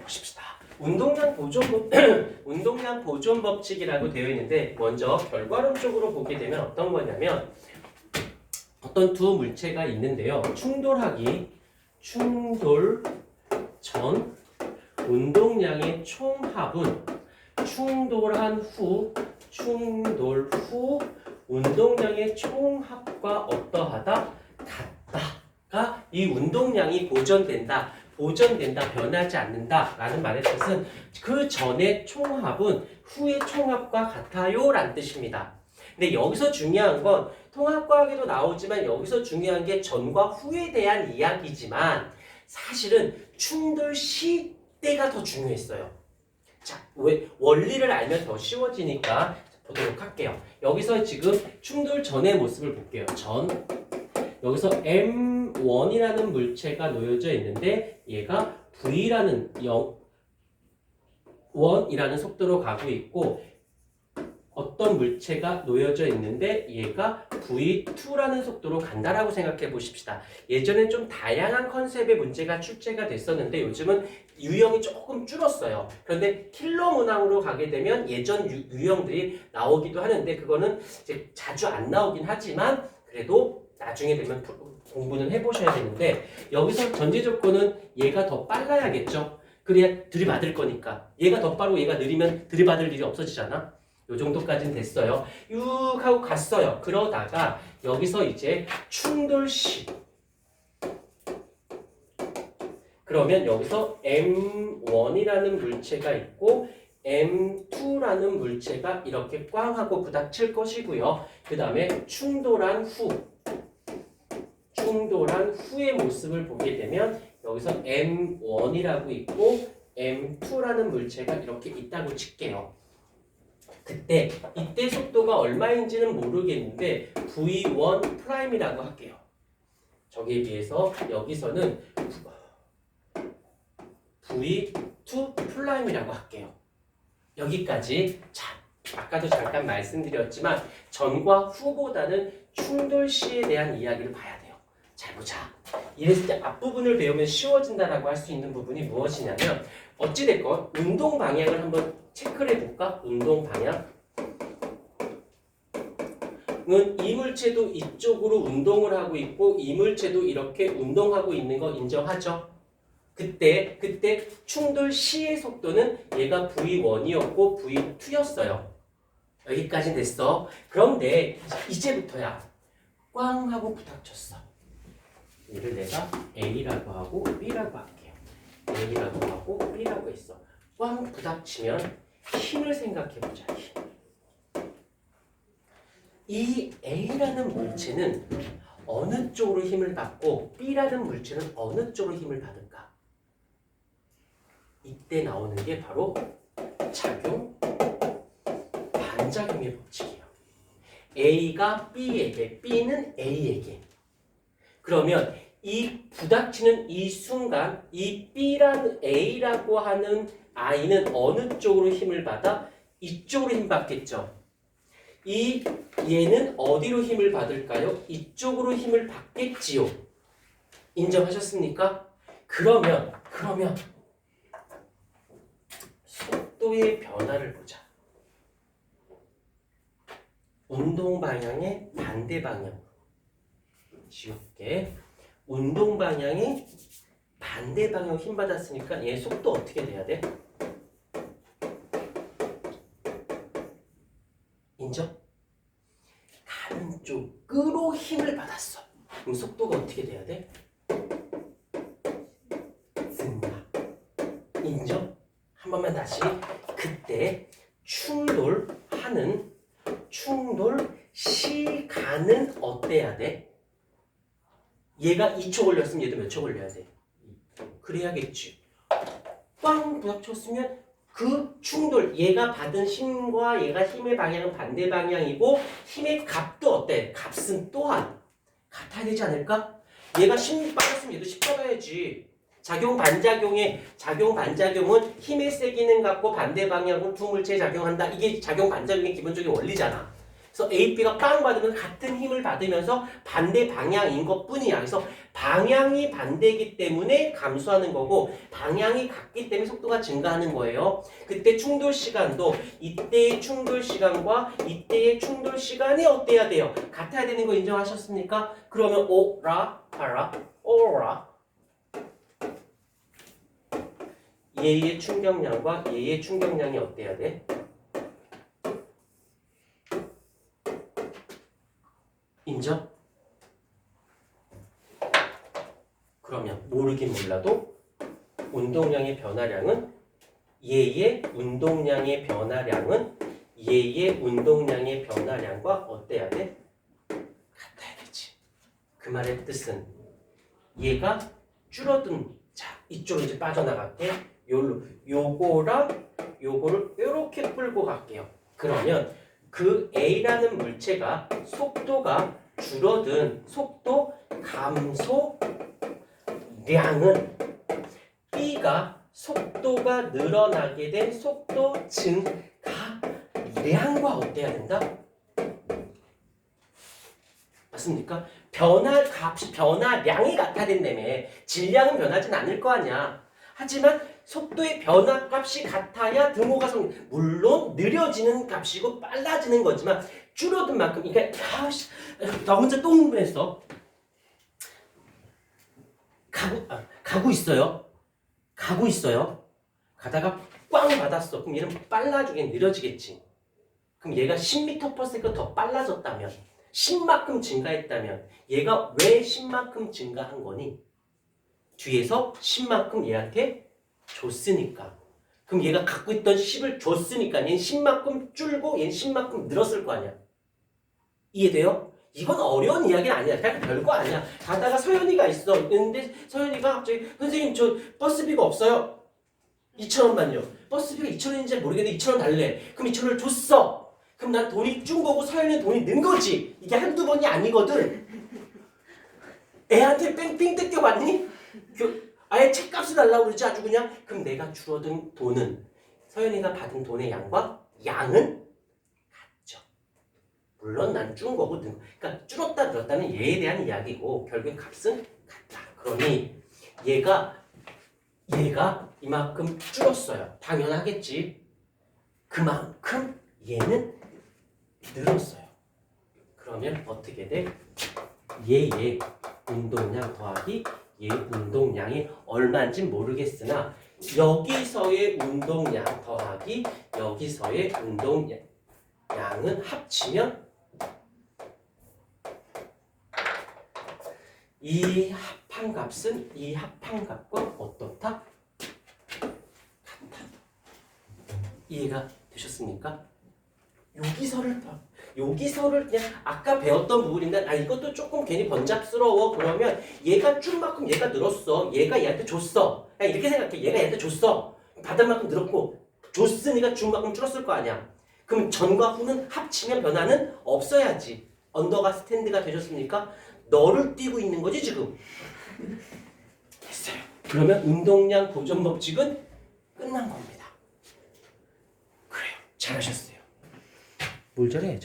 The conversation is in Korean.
보십시다. 운동량 보존 법칙이라고 되어 있는데 먼저 결과론적으로 보게 되면 어떤 거냐면 어떤 두 물체가 있는데요. 충돌 전 운동량의 총합은 충돌 후 운동량의 총합과 어떠하다? 같다가 이 운동량이 보존된다, 변하지 않는다 라는 말의 뜻은 그 전의 총합은 후의 총합과 같아요 라는 뜻입니다. 근데 여기서 중요한 건 통합과학에도 나오지만 여기서 중요한 게 전과 후에 대한 이야기지만 사실은 충돌 시 때가 더 중요했어요. 자, 왜 원리를 알면 더 쉬워지니까 보도록 할게요. 여기서 지금 충돌 전의 모습을 볼게요. 여기서 M1이라는 물체가 놓여져 있는데 얘가 V라는 1이라는 속도로 가고 있고 어떤 물체가 놓여져 있는데 얘가 V2라는 속도로 간다라고 생각해 보십시다. 예전엔 좀 다양한 컨셉의 문제가 출제가 됐었는데 요즘은 유형이 조금 줄었어요. 그런데 킬러 문항으로 가게 되면 예전 유형들이 나오기도 하는데 그거는 이제 자주 안 나오긴 하지만 그래도 나중에 되면 공부는 해보셔야 되는데 여기서 전제 조건은 얘가 더 빨라야겠죠. 그래야 들이받을 거니까. 얘가 더 빠르고 얘가 느리면 들이받을 일이 없어지잖아. 요 정도까지는 됐어요. 쭉 하고 갔어요. 그러다가 여기서 이제 충돌시 그러면 여기서 M1이라는 물체가 있고 M2라는 물체가 이렇게 꽝 하고 부닥칠 것이고요. 그 다음에 충돌한 후의 모습을 보게 되면 여기서 M1이라고 있고 M2라는 물체가 이렇게 있다고 칠게요. 이때 속도가 얼마인지는 모르겠는데 V1'이라고 할게요. 저기에 비해서 여기서는 V2'이라고 할게요. 여기까지. 자, 아까도 잠깐 말씀드렸지만 전과 후보다는 충돌 시에 대한 이야기를 봐야 돼요. 잘 보자. 이랬을 때 앞부분을 배우면 쉬워진다라고 할 수 있는 부분이 무엇이냐면 어찌됐건 운동 방향을 한번 체크를 해볼까? 운동 방향은 이 물체도 이쪽으로 운동을 하고 있고 이 물체도 이렇게 운동하고 있는 거 인정하죠? 그때 충돌 시의 속도는 얘가 V1이었고 V2였어요. 여기까지 됐어. 그런데 이제부터야 꽝 하고 부닥쳤어. 얘를 내가 A라고 하고 B라고 할게요. A라고 하고 B라고 했어. 꽝 부닥치면 힘을 생각해보자. 이 A라는 물체는 어느 쪽으로 힘을 받고 B라는 물체는 어느 쪽으로 힘을 받을까? 이때 나오는 게 바로 반작용의 법칙이에요. A가 B에게, B는 A에게. 그러면 이 부닥치는 이 순간 이 B라는 A라고 하는 I는 어느 쪽으로 힘을 받아? 이쪽으로 힘 받겠죠. 얘는 어디로 힘을 받을까요? 이쪽으로 힘을 받겠지요. 인정하셨습니까? 그러면 속도의 변화를 보자. 운동 방향의 반대 방향. 지울게. 운동 방향의 반대 방향 힘 받았으니까 얘 속도 어떻게 돼야 돼? 인정? 다른 쪽으로 힘을 받았어. 그럼 속도가 어떻게 돼야 돼? 승마. 인정? 한 번만 다시. 그때 충돌 시간은 어때야 돼? 얘가 2초 걸렸으면 얘도 몇 초 걸려야 돼? 그래야겠지. 꽝 부닥쳤으면 그 충돌, 얘가 받은 힘과 얘가 힘의 방향은 반대 방향이고 힘의 값도 어때? 값은 또한 같아야 되지 않을까? 얘가 10 받았으면 얘도 10 받아야지. 작용 반작용은 힘의 세기는 같고 반대 방향으로 두 물체에 작용한다. 이게 작용 반작용의 기본적인 원리잖아. 그래서 A, B가 빵 받으면 같은 힘을 받으면서 반대 방향인 것 뿐이야. 그래서 방향이 반대이기 때문에 감소하는 거고 방향이 같기 때문에 속도가 증가하는 거예요. 그때 충돌 시간도 이때의 충돌 시간과 이때의 충돌 시간이 어때야 돼요? 같아야 되는 거 인정하셨습니까? 그러면 오라, 봐라, 오라. 얘의 충격량과 얘의 충격량이 어때야 돼? 인정? 그러면 모르긴 몰라도 운동량의 변화량은 얘의 운동량의 변화량은 얘의 운동량의 변화량과 어때야 돼? 같아야 되지. 그 말의 뜻은 얘가 줄어든 자 이쪽으로 이제 빠져나갈게. 요거랑 요거를 이렇게 끌고 갈게요. 그러면 그 A라는 물체가 속도가 줄어든 속도 감소량은 B가 속도가 늘어나게 된 속도 증가량과 어때야 된다? 맞습니까? 변화량이 같아야 된다며. 질량은 변하진 않을 거 아니야. 하지만 속도의 변화값이 같아야 등호가 물론 느려지는 값이고 빨라지는 거지만 줄어든 만큼 그러니까 나 혼자 또 흥분했어. 가고 있어요. 가다가 꽝 받았어. 그럼 얘는 빨라지긴 느려지겠지. 그럼 얘가 10m/s 더 빨라졌다면 10만큼 증가했다면 얘가 왜 10만큼 증가한 거니? 뒤에서 10만큼 얘한테 줬으니까. 그럼 얘가 갖고 있던 10을 줬으니까 얘는 10만큼 줄고 얘는 10만큼 늘었을 거 아니야. 이해돼요? 이건 어려운 이야기는 아니야. 그냥 별거 아니야. 가다가 서연이가 있어. 근데 서연이가 갑자기 선생님 저 버스비가 없어요. 2,000원만요. 버스비가 2,000원인지 모르겠는데 2,000원 달래. 그럼 2,000원을 줬어. 그럼 난 돈이 준 거고 서연이는 돈이 는 거지. 이게 한두 번이 아니거든. 애한테 뺑뺑 뜯겨봤니? 아예 책값을 달라고 그러지 아주 그냥. 그럼 내가 줄어든 돈은 서연이가 받은 돈의 양은 같죠. 물론 난 준 거고 그러니까 줄었다 늘었다는 얘에 대한 이야기고 결국 값은 같다. 그러니 얘가 이만큼 줄었어요. 당연하겠지. 그만큼 얘는 늘었어요. 그러면 어떻게 돼? 얘의 운동량 더하기 얘 운동량이 얼마인지 모르겠으나 여기서의 운동량 더하기 여기서의 운동량은 합치면 이 합한 값은 이 합한 값과 어떻다? 같다. 이해가 되셨습니까? 여기서를 그냥 아까 배웠던 부분인데 이것도 조금 괜히 번잡스러워. 그러면 얘가 준 만큼 얘가 늘었어. 얘가 얘한테 줬어. 이렇게 생각해. 얘가 얘한테 줬어. 받은 만큼 늘었고 줬으니까 준 만큼 줄었을 거 아니야. 그럼 전과 후는 합치면 변화는 없어야지. 언더가 스탠드가 되셨습니까? 너를 띄고 있는 거지 지금. 됐어요. 그러면 운동량 보존 법칙은 끝난 겁니다. 그래요. 잘하셨어요. 뭘 잘해?